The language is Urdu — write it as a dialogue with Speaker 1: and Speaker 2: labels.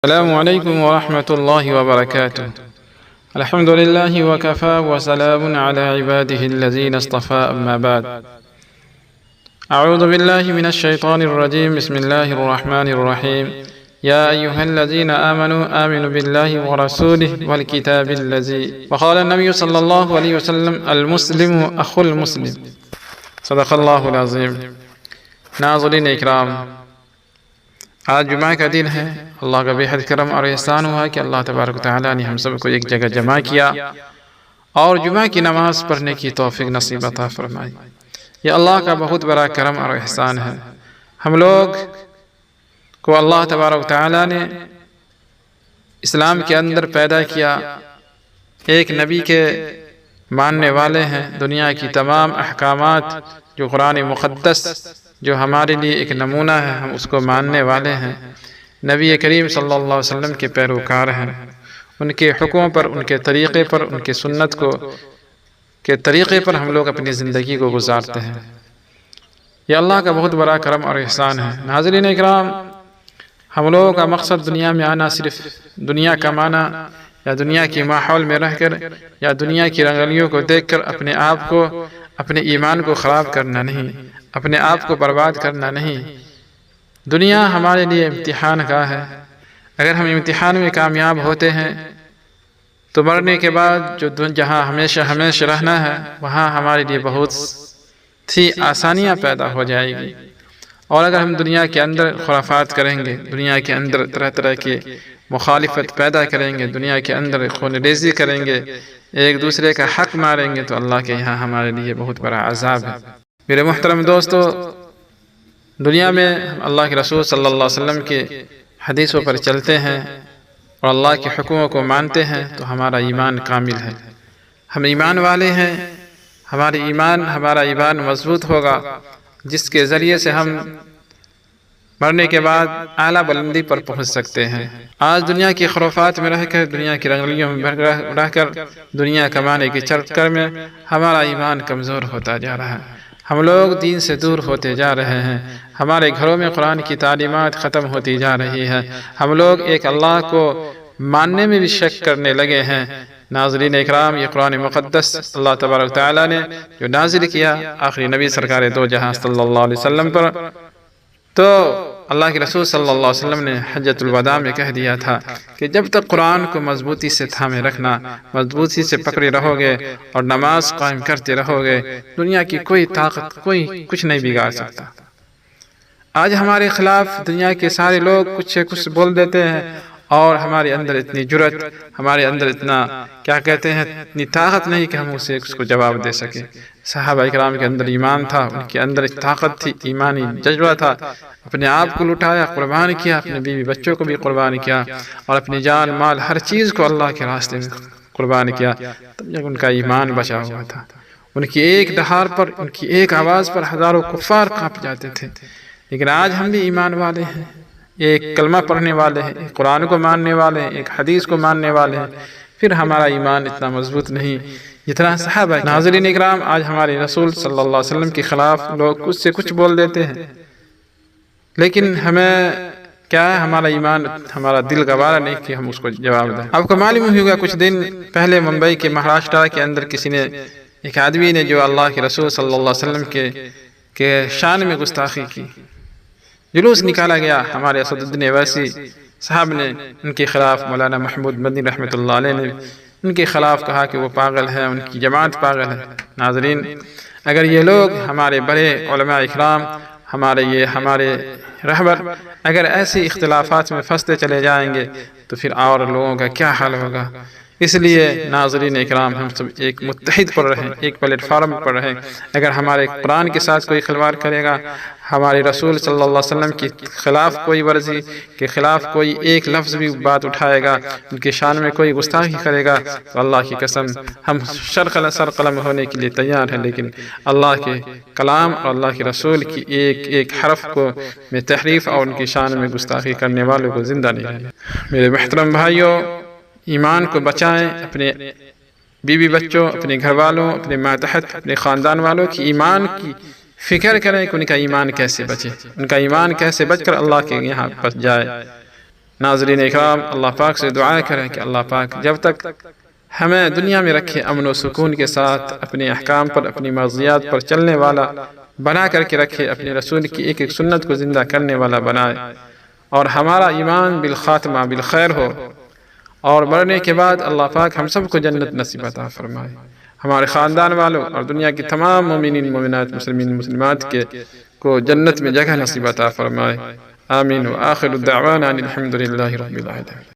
Speaker 1: السلام عليكم ورحمة الله وبركاته. الحمد لله وكفى وسلام على عباده الذين اصطفى، أما بعد. أعوذ بالله من الشيطان الرجيم. بسم الله الرحمن الرحيم. يا أيها الذين آمنوا بالله ورسوله والكتاب الذي، وقال النبي صلى الله عليه وسلم: المسلم أخو المسلم. صدق الله العظيم. ناظرین اکرام، آج جمعہ کا دن ہے۔ اللہ کا بے حد کرم اور احسان ہوا کہ اللہ تبارک و تعالیٰ نے ہم سب کو ایک جگہ جمع کیا اور جمعہ کی نماز پڑھنے کی توفیق نصیب عطا فرمائی۔ یہ اللہ کا بہت بڑا کرم اور احسان ہے۔ ہم لوگ کو اللہ تبارک و تعالیٰ نے اسلام کے اندر پیدا کیا، ایک نبی کے ماننے والے ہیں۔ دنیا کی تمام احکامات جو قرآن مقدس جو ہمارے لیے ایک نمونہ ہے، ہم اس کو ماننے والے ہیں۔ نبی کریم صلی اللہ علیہ وسلم کے پیروکار ہیں۔ ان کے حکموں پر، ان کے طریقے پر، ان کے سنت کے طریقے پر ہم لوگ اپنی زندگی کو گزارتے ہیں۔ یہ اللہ کا بہت بڑا کرم اور احسان ہے۔ ناظرین اکرام، ہم لوگوں کا مقصد دنیا میں آنا صرف دنیا کمانا یا دنیا کے ماحول میں رہ کر یا دنیا کی رنگلیوں کو دیکھ کر اپنے آپ کو، اپنے ایمان کو خراب کرنا نہیں، اپنے آپ کو برباد کرنا نہیں۔ دنیا ہمارے لیے امتحان کا ہے۔ اگر ہم امتحان میں کامیاب ہوتے ہیں تو مرنے کے بعد جہاں ہمیشہ رہنا ہے، وہاں ہمارے لیے بہت سی آسانیاں پیدا ہو جائے گی۔ اور اگر ہم دنیا کے اندر خرافات کریں گے، دنیا کے اندر طرح طرح کی مخالفت پیدا کریں گے، دنیا کے اندر خون ریزی کریں گے، ایک دوسرے کا حق ماریں گے، تو اللہ کے یہاں ہمارے لیے بہت بڑا عذاب ہے۔ میرے محترم دوستو، دنیا میں اللہ کے رسول صلی اللہ علیہ وسلم کے حدیثوں پر چلتے ہیں اور اللہ کے حکموں کو مانتے ہیں تو ہمارا ایمان کامل ہے۔ ہم ایمان والے ہیں۔ ہمارا ایمان مضبوط ہوگا، جس کے ذریعے سے ہم مرنے کے بعد اعلیٰ بلندی پر پہنچ سکتے ہیں۔ آج دنیا کی خرافات میں رہ کر، دنیا کی رنگلیوں میں رہ کر، دنیا کمانے کے چکر میں ہمارا ایمان کمزور ہوتا جا رہا ہے۔ ہم لوگ دین سے دور ہوتے جا رہے ہیں۔ ہمارے گھروں میں قرآن کی تعلیمات ختم ہوتی جا رہی ہے۔ ہم لوگ ایک اللہ کو ماننے میں بھی شک کرنے لگے ہیں۔ ناظرین اکرام، یہ قرآن مقدس اللہ تبارک تعالیٰ نے جو نازل کیا آخری نبی سرکار دو جہاں صلی اللہ علیہ وسلم پر، تو اللہ کے رسول صلی اللہ علیہ وسلم نے حجۃ الوداع میں کہہ دیا تھا کہ جب تک قرآن کو مضبوطی سے تھامے رکھنا، مضبوطی سے پکڑے رہو گے اور نماز قائم کرتے رہو گے، دنیا کی کوئی طاقت، کوئی کچھ نہیں بگاڑ سکتا۔ آج ہمارے خلاف دنیا کے سارے لوگ کچھ بول دیتے ہیں اور ہمارے اندر اتنی جرأت، ہمارے اندر اتنی طاقت نہیں کہ ہم اس کو جواب دے سکیں۔ صحابہ اکرام کے اندر ایمان تھا، ان کے اندر طاقت تھی، ایمانی جذبہ تھا، اپنے آپ کو لٹایا، قربان کیا، اپنے بیوی بچوں کو بھی قربان کیا اور اپنی جان مال ہر چیز کو اللہ کے راستے میں قربان کیا، تب جب ان کا ایمان بچا ہوا تھا۔ ان کی ایک دہار پر، ان کی ایک آواز پر ہزاروں کفار کانپ جاتے تھے۔ لیکن آج ہم بھی ایمان والے ہیں، ایک کلمہ پڑھنے والے ہیں، ایک قرآن کو ماننے والے ہیں، ایک حدیث کو ماننے والے ہیں، پھر ہمارا ایمان اتنا مضبوط نہیں جتنا صحابہ۔ ناظرین اکرام، آج ہمارے رسول صلی اللہ علیہ وسلم کے خلاف لوگ کچھ بول دیتے ہیں، لیکن ہمیں کیا ہے، ہمارا ایمان، ہمارا دل گوارا نہیں کہ ہم اس کو جواب دیں۔ آپ کو معلوم ہوگا کچھ دن پہلے ممبئی کے مہاراشٹرا کے اندر ایک آدمی نے جو اللہ کے رسول صلی اللہ علیہ وسلم کے شان میں گستاخی کی، جلوس نکالا گیا۔ ہمارے اسد الدین اویسی صاحب نے ان کے خلاف، مولانا محمود مدنی رحمۃ اللہ علیہ نے ان کے خلاف کہا کہ وہ پاگل ہیں، ان کی جماعت پاگل ہے۔ ناظرین، اگر یہ لوگ، ہمارے بڑے علماء اکرام، ہمارے رہبر، اگر ایسی اختلافات میں پھنستے چلے جائیں گے تو پھر اور لوگوں کا کیا حال ہوگا؟ اس لیے ناظرین اکرام، ہم سب ایک متحد پر رہیں، ایک پلیٹ فارم پر رہیں۔ اگر ہمارے قرآن کے ساتھ کوئی خلوار کرے گا، ہمارے رسول صلی اللہ علیہ وسلم کے خلاف کوئی ورزی کے خلاف کوئی ایک لفظ بھی بات اٹھائے گا، ان کے شان میں کوئی گستاخی کرے گا، تو اللہ کی قسم ہم سر قلم ہونے کے لیے تیار ہیں، لیکن اللہ کے کلام اور اللہ کے رسول کی ایک حرف میں تحریف اور ان کی شان میں گستاخی کرنے والوں کو زندہ نہیں رہنا۔ میرے محترم بھائیوں، ایمان کو بچائیں، اپنے بیوی بچوں، اپنے گھر والوں، اپنے ماتحت، اپنے خاندان والوں کی ایمان کی فکر کریں کہ ان کا ایمان کیسے بچے، ان کا ایمان کیسے بچ کر اللہ کے یہاں پس جائے۔ ناظرین اکرام، اللہ پاک سے دعا کریں کہ اللہ پاک جب تک ہمیں دنیا میں رکھے امن و سکون کے ساتھ اپنے احکام پر، اپنی مرضیات پر چلنے والا بنا کر کے رکھے، اپنے رسول کی ایک ایک سنت کو زندہ کرنے والا بنائے، اور ہمارا ایمان بالخاتمہ بالخیر ہو، اور مرنے کے بعد اللہ پاک ہم سب کو جنت نصیب عطا فرمائے، ہمارے خاندان والوں اور دنیا کی تمام مومنین مومنات مسلمین مسلمات کو جنت میں جگہ نصیب عطا فرمائے، آمین۔ وآخر الدعوانا الحمد للہ رب العالمین۔